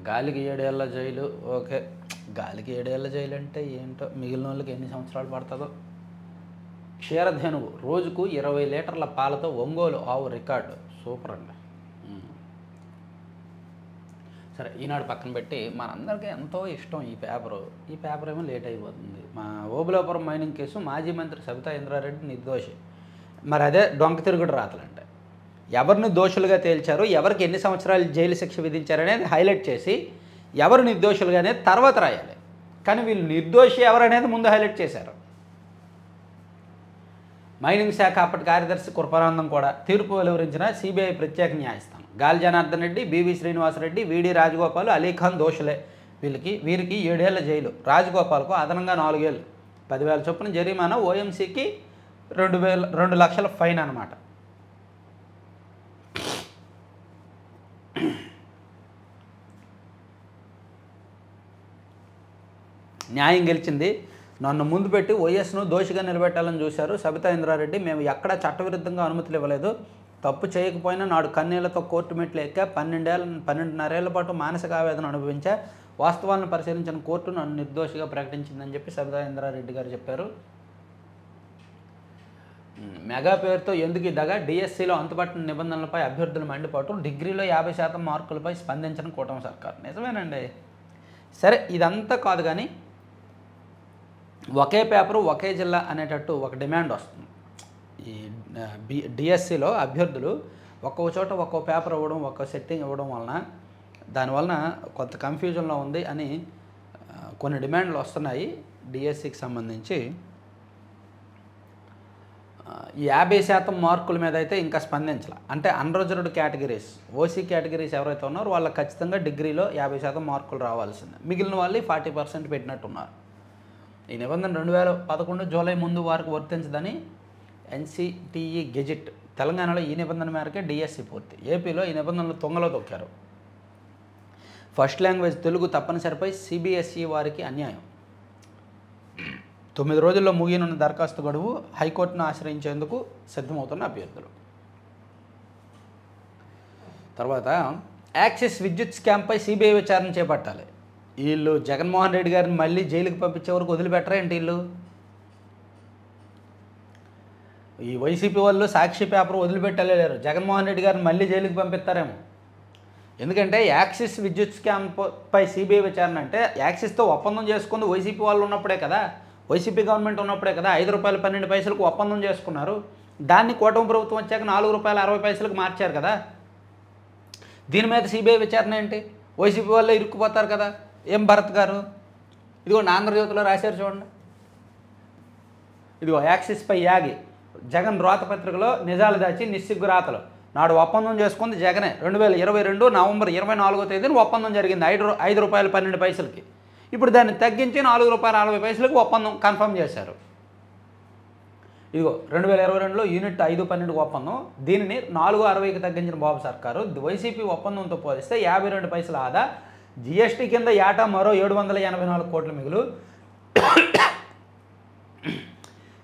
గాలికి 7 ఏళ్ల జైలు. ఓకే, గాలికి 7 ఏళ్ల జైలు అంటే ఏంటో, మిగిలిన వాళ్ళకి ఎన్ని సంవత్సరాలు పడుతుందో. క్షీరధేనువు రోజుకు 20 లీటర్ల పాలతో ఒంగోలు ఆవు రికార్డు. సూపర్ అండి. సరే, ఈనాడు పక్కన పెట్టి మనందరికీ ఎంతో ఇష్టం ఈ పేపర్ ఏమో లేట్ అయిపోతుంది. మా ఓబులాపురం మైనింగ్ కేసు మాజీ మంత్రి సబితా ఇంద్రారెడ్డి నిర్దోషి. మరి అదే డొంక తిరుగుడు రాతలంటే ఎవరిని దోషులుగా తేల్చారు, ఎవరికి ఎన్ని సంవత్సరాలు జైలు శిక్ష విధించారనేది హైలైట్ చేసి ఎవరు నిర్దోషులుగానే తర్వాత రాయాలి. కానీ వీళ్ళు నిర్దోషి ఎవరనేది ముందు హైలైట్ చేశారు. మైనింగ్ శాఖ అప్పటి కార్యదర్శి కృపానందం కూడా తీర్పు వెలువరించిన సిబిఐ ప్రత్యేక న్యాయస్థానం. గాలి జనార్దన్ రెడ్డి, బివి శ్రీనివాసరెడ్డి, విడి రాజగోపాల్, అలీఖాన్ దోషులే. వీరికి 7 ఏళ్ల జైలు, రాజగోపాల్కు అదనంగా 4 ఏళ్ళు, 10,000 చొప్పున జరిమానా, ఓఎంసీకి 2 లక్షల ఫైన్ అన్నమాట. న్యాయం గెలిచింది. నన్ను ముందు పెట్టి వైఎస్ను దోషిగా నిలబెట్టాలని చూశారు సబితా ఇంద్రారెడ్డి. మేము ఎక్కడా చట్టవిరుద్ధంగా అనుమతులు ఇవ్వలేదు. తప్పు చేయకపోయినా నాడు కన్నీళ్లతో కోర్టు మెట్లు ఎక్కా 12.5 ఏళ్ల పాటు మానసిక ఆవేదన అనుభవించా. వాస్తవాలను పరిశీలించిన కోర్టు నన్ను నిర్దోషిగా ప్రకటించిందని చెప్పి సబితా ఇంద్రారెడ్డి గారు చెప్పారు. మెగా పేరుతో ఎందుకు ఈ దగా? డిఎస్సిలో అంతుపట్టిన నిబంధనలపై అభ్యర్థుల మండిపాటు, డిగ్రీలో 50% మార్కులపై స్పందించిన కూటమి సర్కారు. నిజమేనండి. సరే, ఇదంతా కాదు కానీ ఒకే పేపరు ఒకే జిల్లా అనేటట్టు ఒక డిమాండ్ వస్తుంది. ఈ డిఎస్సిలో అభ్యర్థులు ఒక్కో చోట ఒక్కో పేపర్ ఇవ్వడం, ఒక్కో సెట్టింగ్ ఇవ్వడం వలన దానివలన కొంత కన్ఫ్యూజన్లో ఉంది అని కొన్ని డిమాండ్లు వస్తున్నాయి. డిఎస్సికి సంబంధించి 50% మార్కుల మీద అయితే ఇంకా స్పందించాల. అంటే అన్రిజర్వ్డ్ కేటగిరీస్, ఓసీ కేటగిరీస్ ఎవరైతే ఉన్నారో వాళ్ళకి ఖచ్చితంగా డిగ్రీలో 50% మార్కులు రావాల్సిందే. మిగిలిన వాళ్ళు 40% పెట్టినట్టున్నారు. ఈ నిబంధన 2011 జూలై ముందు వారికి వర్తించదని ఎన్సిటిఈ గెజిట్. తెలంగాణలో ఈ నిబంధన మేరకే డిఎస్సి పూర్తి. ఏపీలో ఈ నిబంధనలు తొంగలో తొక్కారు. ఫస్ట్ లాంగ్వేజ్ తెలుగు తప్పనిసరిపై సిబిఎస్ఈ వారికి అన్యాయం. 9 రోజుల్లో ముగియనున్న దరఖాస్తు గడువు, హైకోర్టును ఆశ్రయించేందుకు సిద్ధమవుతున్న అభ్యర్థులు. తర్వాత యాక్సిస్ విద్యుత్ స్కామ్పై సిబిఐ విచారణ చేపట్టాలి. వీళ్ళు జగన్మోహన్ రెడ్డి గారిని మళ్ళీ జైలుకి పంపించే వరకు వదిలిపెట్టరా ఏంటి వీళ్ళు? ఈ వైసీపీ వాళ్ళు సాక్షి పేపర్ వదిలిపెట్టలేరు. జగన్మోహన్ రెడ్డి గారిని మళ్ళీ జైలుకి పంపిస్తారేమో. ఎందుకంటే యాక్సిస్ విద్యుత్ స్కామ్పై సిబిఐ విచారణ అంటే యాక్సిస్తో ఒప్పందం చేసుకుంది వైసీపీ వాళ్ళు ఉన్నప్పుడే కదా, వైసీపీ గవర్నమెంట్ ఉన్నప్పుడే కదా ₹5.12 ఒప్పందం చేసుకున్నారు. దాన్ని కూటమి ప్రభుత్వం వచ్చాక ₹4.60 మార్చారు కదా. దీని మీద సిబిఐ విచారణ ఏంటి? వైసీపీ వాళ్ళు ఇరుక్కుపోతారు కదా. ఏం భరత్ గారు, ఇదిగోండి ఆంధ్రజ్యోతిలో రాశారు చూడండి. ఇదిగో యాక్సిస్పై యాగి, జగన్ రాత పత్రికలో నిజాలు దాచి నిస్సిగ్గు రాతలు. నాడు ఒప్పందం చేసుకుంది జగనే. 2022 నవంబర్ 24వ తేదీన ఒప్పందం జరిగింది ₹5.12. ఇప్పుడు దాన్ని తగ్గించి ₹4.60 ఒప్పందం కన్ఫర్మ్ చేశారు. ఇదిగో 2022లో యూనిట్ 5/12 ఒప్పందం, దీనిని 4.60కి తగ్గించిన బాబు సర్కారు. వైసీపీ ఒప్పందంతో పోలిస్తే 52 పైసల ఆదా, జిఎస్టీ కింద ఏటా మరో 784 కోట్ల మిగులు.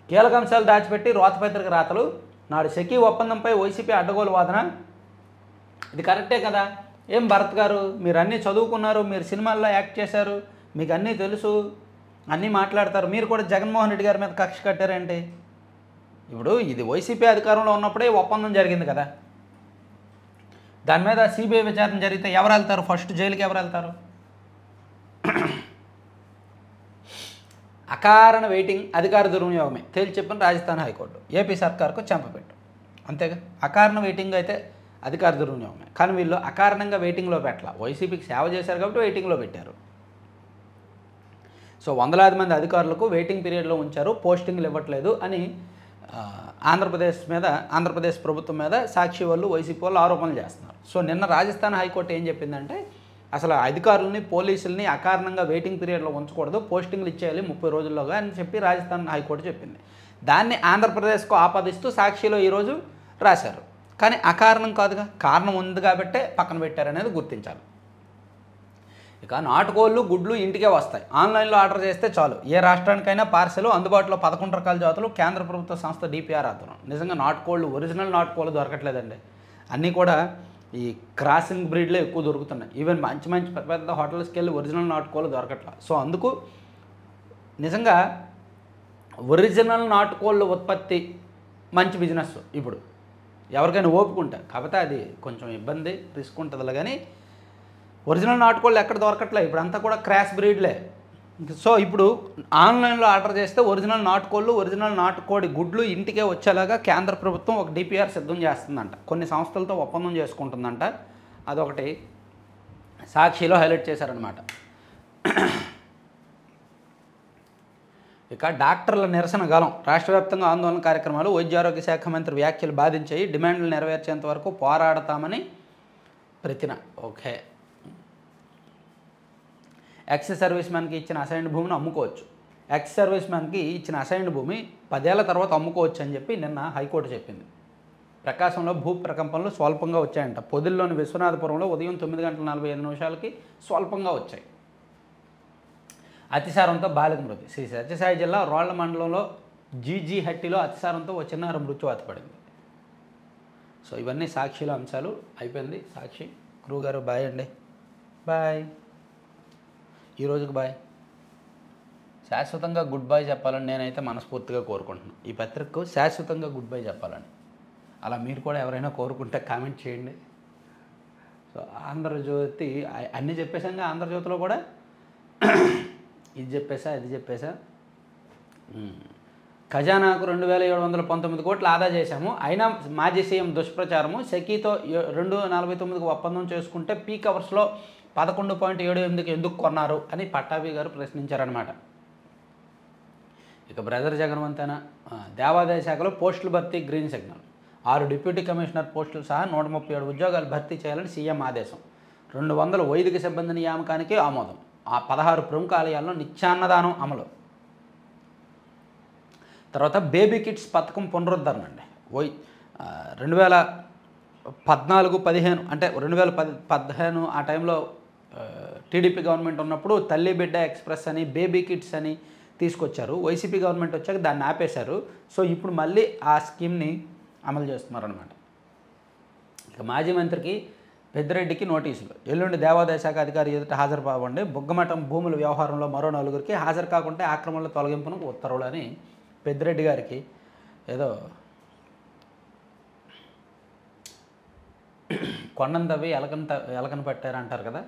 కీలక అంశాలు దాచిపెట్టి రోతపత్రిక రాతలు. నాడు సెకీ ఒప్పందంపై వైసీపీ అడ్డగోలు వాదన. ఇది కరెక్టే కదా. ఏం భరత్ గారు, మీరు అన్నీ చదువుకున్నారు, మీరు సినిమాల్లో యాక్ట్ చేశారు, మీకు అన్నీ తెలుసు, అన్నీ మాట్లాడతారు, మీరు కూడా జగన్మోహన్ రెడ్డి గారి మీద కక్ష కట్టారేంటి? ఇప్పుడు ఇది వైసీపీ అధికారంలో ఉన్నప్పుడే ఒప్పందం జరిగింది కదా. దాని మీద సిబిఐ విచారణ జరిగితే ఎవరు వెళ్తారు? ఫస్ట్ జైలుకి ఎవరు వెళ్తారు? అకారణ వెయిటింగ్ అధికార దుర్వినియోగమే తేల్చి చెప్పిన రాజస్థాన్ హైకోర్టు. ఏపీ సర్కార్కు చెంపపెట్టు. అంతేగా, అకారణ వెయిటింగ్ అయితే అధికార దుర్వినియోగమే. కానీ వీళ్ళు అకారణంగా వెయిటింగ్లో పెట్టాల. వైసీపీకి సేవ చేశారు కాబట్టి వెయిటింగ్లో పెట్టారు. సో వందలాది మంది అధికారులకు వెయిటింగ్ పీరియడ్లో ఉంచారు, పోస్టింగ్లు ఇవ్వట్లేదు అని ఆంధ్రప్రదేశ్ ప్రభుత్వం మీద సాక్షి వాళ్ళు, వైసీపీ వాళ్ళు ఆరోపణలు చేస్తున్నారు. సో నిన్న రాజస్థాన్ హైకోర్టు ఏం చెప్పిందంటే అసలు అధికారులని, పోలీసుల్ని అకారణంగా వెయిటింగ్ పీరియడ్లో ఉంచకూడదు, పోస్టింగ్లు ఇచ్చేయాలి 30 రోజుల్లోగా అని చెప్పి రాజస్థాన్ హైకోర్టు చెప్పింది. దాన్ని ఆంధ్రప్రదేశ్కు ఆపాదిస్తూ సాక్షిలో ఈరోజు రాశారు. కానీ అకారణం కాదుగా, కారణం ఉంది కాబట్టే పక్కన పెట్టారనేది గుర్తించాలి. ఇక నాటుకోళ్ళు, గుడ్లు ఇంటికే వస్తాయి. ఆన్లైన్లో ఆర్డర్ చేస్తే చాలు. ఏ రాష్ట్రానికైనా పార్సెల్ అందుబాటులో 11 రకాల జాతులు. కేంద్ర ప్రభుత్వ సంస్థ డిపిఆర్ ఆధ్వర్యం. నిజంగా నాటుకోళ్ళు, ఒరిజినల్ నాటుకోళ్ళు దొరకట్లేదండి. అన్నీ కూడా ఈ క్రాసింగ్ బ్రీడ్లో ఎక్కువ దొరుకుతున్నాయి. ఈవెన్ మంచి పెద్ద పెద్ద హోటల్స్కి వెళ్ళి ఒరిజినల్ నాటుకోళ్ళు దొరకట్లా. సో అందుకు నిజంగా ఒరిజినల్ నాటుకోళ్ళ ఉత్పత్తి మంచి బిజినెస్. ఇప్పుడు ఎవరికైనా ఓపుకుంటా, కాకపోతే అది కొంచెం ఇబ్బంది, రిస్క్ ఉంటుందిలే. కానీ ఒరిజినల్ నాటుకోళ్ళు ఎక్కడ దొరకట్లే, ఇప్పుడు అంతా కూడా క్రాస్ బ్రీడ్లే. సో ఇప్పుడు ఆన్లైన్లో ఆర్డర్ చేస్తే ఒరిజినల్ నాటుకోళ్ళు, ఒరిజినల్ నాటుకోడి గుడ్లు ఇంటికే వచ్చేలాగా కేంద్ర ప్రభుత్వం ఒక డిపిఆర్ సిద్ధం చేస్తుందంట. కొన్ని సంస్థలతో ఒప్పందం చేసుకుంటుందంట. అదొకటి సాక్షిలో హైలైట్ చేశారనమాట. ఇక డాక్టర్ల నిరసన గలం, రాష్ట్ర వ్యాప్తంగా ఆందోళన కార్యక్రమాలు, వైద్య ఆరోగ్య శాఖ మంత్రి వ్యాఖ్యలు బాధించాయి, డిమాండ్లు నెరవేర్చేంత వరకు పోరాడతామని ప్రతిన. ఓకే, ఎక్స్ సర్వీస్ మ్యాన్కి ఇచ్చిన అసైన్డ్ భూమిని అమ్ముకోవచ్చు. ఎక్స్ సర్వీస్ మ్యాన్కి ఇచ్చిన అసైన్డ్ భూమి 10 ఏళ్ల తర్వాత అమ్ముకోవచ్చు అని చెప్పి నిన్న హైకోర్టు చెప్పింది. ప్రకాశంలో భూ ప్రకంపనలు స్వల్పంగా వచ్చాయంట. పొదిల్లోని విశ్వనాథపురంలో ఉదయం 9:45 స్వల్పంగా వచ్చాయి. అతిసారంతో బాలిక మృతి. శ్రీ సత్యసాయి జిల్లా రోళ్ల మండలంలో జీజీహట్టిలో అతిసారంతో ఓ చిన్నారి మృత్యువాత పడింది. సో ఇవన్నీ సాక్షిలో అంశాలు. అయిపోయింది సాక్షి. గురువు గారు బాయ్ అండి, బాయ్, ఈరోజుకి బాయ్. శాశ్వతంగా గుడ్ బై చెప్పాలని నేనైతే మనస్ఫూర్తిగా కోరుకుంటున్నాను. ఈ పత్రికకు శాశ్వతంగా గుడ్ బై చెప్పాలని. అలా మీరు కూడా ఎవరైనా కోరుకుంటే కామెంట్ చేయండి. సో ఆంధ్రజ్యోతి అన్నీ చెప్పేసాక ఆంధ్రజ్యోతిలో కూడా ఇది చెప్పేసా అది చెప్పేసా. ఖజానాకు 2,719 కోట్లు ఆదా చేశాము, అయినా మాజీ సీఎం దుష్ప్రచారము. సెకీతో 2.49కి ఒప్పందం చేసుకుంటే పీక్ అవర్స్లో 11.78కి ఎందుకు కొన్నారు అని పట్టాభి గారు ప్రశ్నించారనమాట. ఇక బ్రదర్ జగన్వంతేనా. దేవాదాయ శాఖలో పోస్టుల భర్తీ గ్రీన్ సిగ్నల్. 6 డిప్యూటీ కమిషనర్ పోస్టులు సహా 137 ఉద్యోగాలు భర్తీ చేయాలని సీఎం ఆదేశం. 200 వైదిక సిబ్బంది నియామకానికి ఆమోదం. 16 ప్రముఖ ఆలయాల్లో నిత్యాన్నదానం అమలు. తర్వాత బేబీ కిట్స్ పథకం పునరుద్ధరణ అండి. 2014-15 అంటే 2015 ఆ టైంలో టీడీపీ గవర్నమెంట్ ఉన్నప్పుడు తల్లి బిడ్డ ఎక్స్ప్రెస్ అని బేబీ కిట్స్ అని తీసుకొచ్చారు. వైసీపీ గవర్నమెంట్ వచ్చాక దాన్ని ఆపేశారు. సో ఇప్పుడు మళ్ళీ ఆ స్కీమ్ని అమలు చేస్తున్నారనమాట. ఇక మాజీ మంత్రికి పెద్దిరెడ్డికి నోటీసులు. ఎల్లుండి దేవాదాయ శాఖ అధికారి ఎదుట హాజరు కావండి. బుగ్గమఠం భూముల వ్యవహారంలో మరో 4గురికి హాజరు కాకుంటే ఆక్రమణల తొలగింపును ఉత్తర్వులు అని పెద్దిరెడ్డి గారికి ఏదో కొండను తవ్వి ఎలకను పట్టారు అంటారు కదా,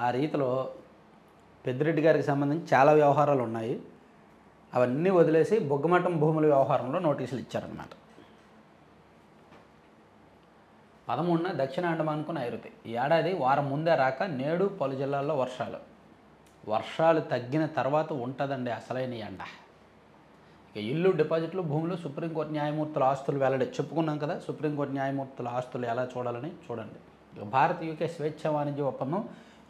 ఆ రీతిలో పెద్దిరెడ్డి గారికి సంబంధించి చాలా వ్యవహారాలు ఉన్నాయి. అవన్నీ వదిలేసి బుగ్గమఠం భూముల వ్యవహారంలో నోటీసులు ఇచ్చారన్నమాట. 13న దక్షిణ అండమాన్కు నైరుతి. ఈ ఏడాది వారం ముందే రాక నేడు పలు జిల్లాల్లో వర్షాలు తగ్గిన తర్వాత ఉంటుందండి అసలైన ఎండ. ఇక ఇల్లు, డిపాజిట్లు, భూములు, సుప్రీంకోర్టు న్యాయమూర్తుల ఆస్తులు వెల్లడి. చెప్పుకున్నాం కదా సుప్రీంకోర్టు న్యాయమూర్తుల ఆస్తులు ఎలా చూడాలని చూడండి. ఇక భారత్ యూకే స్వేచ్ఛ వాణిజ్య ఒప్పందం.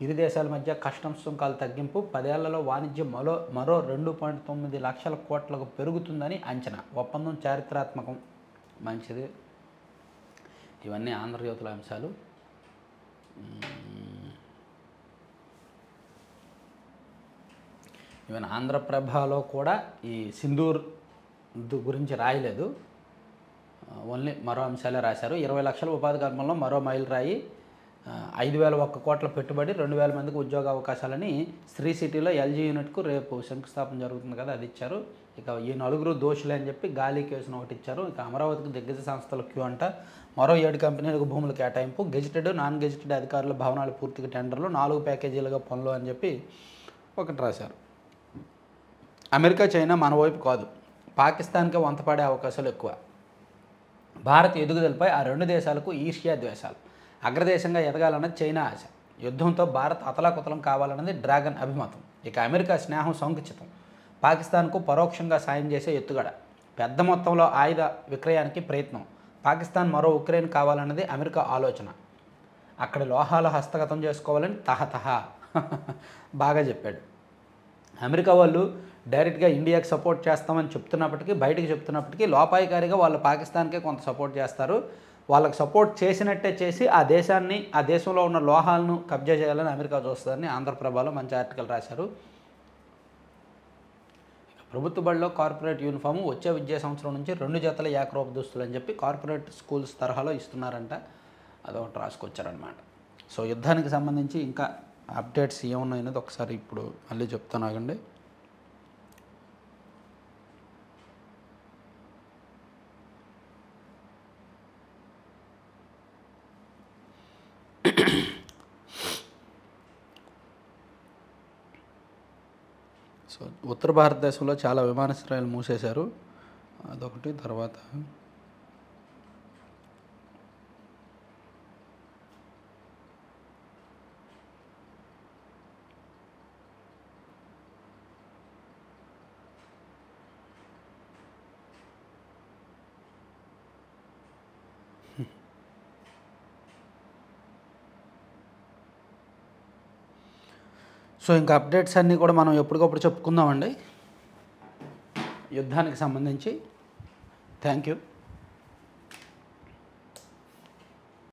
ఇరు దేశాల మధ్య కస్టమ్స్ సుంకాల తగ్గింపు. 10 ఏళ్లలో వాణిజ్యం మరో 2.9 లక్షల కోట్లకు పెరుగుతుందని అంచనా. ఒప్పందం చారిత్రాత్మకం, మంచిది. ఇవన్నీ ఆంధ్రజ్యోతుల అంశాలు. ఈవెన్ ఆంధ్రప్రభలో కూడా ఈ సింధూర్ గురించి రాయలేదు, ఓన్లీ మరో అంశాలే రాశారు. 20 లక్షల ఉపాధి కల్పనలో మరో మైలు రాయి. 5,001 కోట్ల పెట్టుబడి, 2,000 మందికి ఉద్యోగ అవకాశాలని శ్రీ సిటీలో ఎల్జీ యూనిట్కు రేపు శంకుస్థాపన జరుగుతుంది కదా, అది ఇచ్చారు. ఇక ఈ 4 దోషులే అని చెప్పి గాలి కేసును ఒకటి ఇచ్చారు. ఇక అమరావతికి దిగ్గజ సంస్థల క్యూ అంట. మరో 7 కంపెనీలకు భూములు కేటాయింపు. గెజిటెడ్, నాన్ గెజిటెడ్ అధికారుల భవనాలు పూర్తిగా టెండర్లు, 4 ప్యాకేజీలుగా పనులు అని చెప్పి ఒకటి రాశారు. అమెరికా, చైనా మన వైపు కాదు, పాకిస్తాన్కే వంతపడే అవకాశాలు ఎక్కువ. భారత్ ఎదుగుదలపై ఆ 2 దేశాలకు ఈర్ష్యా ద్వేషాలు. అగ్రదేశంగా ఎదగాలన్నది చైనా ఆశ. యుద్ధంతో భారత్ అతలాకుతలం కావాలన్నది డ్రాగన్ అభిమతం. ఇక అమెరికా స్నేహం సంకుచితం. పాకిస్తాన్కు పరోక్షంగా సాయం చేసే ఎత్తుగడ. పెద్ద మొత్తంలో ఆయుధ విక్రయానికి ప్రయత్నం. పాకిస్తాన్ మరో ఉక్రెయిన్ కావాలన్నది అమెరికా ఆలోచన. అక్కడి లోహాలు హస్తగతం చేసుకోవాలని తహతహ బాగా చెప్పాడు. అమెరికా వాళ్ళు డైరెక్ట్గా ఇండియాకి సపోర్ట్ చేస్తామని బయటికి చెప్తున్నప్పటికీ లోపాయికారిగా వాళ్ళు పాకిస్తాన్కే కొంత సపోర్ట్ చేస్తారు. వాళ్ళకి సపోర్ట్ చేసినట్టే చేసి ఆ దేశంలో ఉన్న లోహాలను కబ్జా చేయాలని అమెరికా చూస్తుందని ఆంధ్రప్రభలో మంచి ఆర్టికల్ రాశారు. ప్రభుత్వ బడిలో కార్పొరేట్ యూనిఫాము వచ్చే విద్యా సంవత్సరం నుంచి 2 జతల ఏకరూప దుస్తులు అని చెప్పి కార్పొరేట్ స్కూల్స్ తరహాలో ఇస్తున్నారంట, అదొకటి రాసుకొచ్చారనమాట. సో యుద్ధానికి సంబంధించి ఇంకా అప్డేట్స్ ఏమున్నాయనేది ఒకసారి ఇప్పుడు మళ్ళీ చెప్తాను, ఆగండి. సో ఉత్తర భారతదేశంలో చాలా విమానాశ్రయాలు మూసేశారు, అదొకటి. తర్వాత సో ఇంకా అప్డేట్స్ అన్నీ కూడా మనం ఎప్పటికప్పుడు చెప్పుకుందామండి యుద్ధానికి సంబంధించి. Thank you.